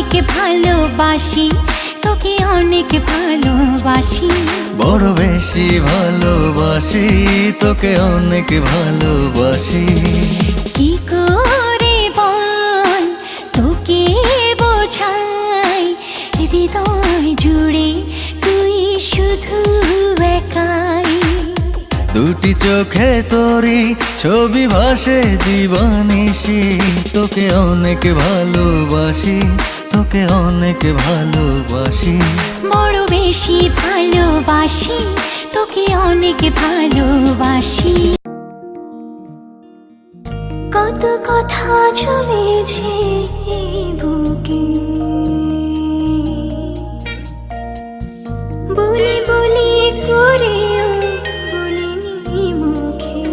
অনেক ভালোবাসি, তোকে অনেক ভালোবাসি। বড় বেশি ভালোবাসি, তোকে অনেক ভালোবাসি। কি করে বল তোকে বোঝাই, হৃদয় জুড়ে তুই শুধু একাই। দুটি চোখে তোরি ছবি ভাসে দিবানিশি, তোকে অনেক ভালোবাসি, তোকে অনেক ভালোবাসি। বড় বেশি ভালোবাসি, তোকে অনেক ভালোবাসি। কত কথা জমেছে এই বুকে,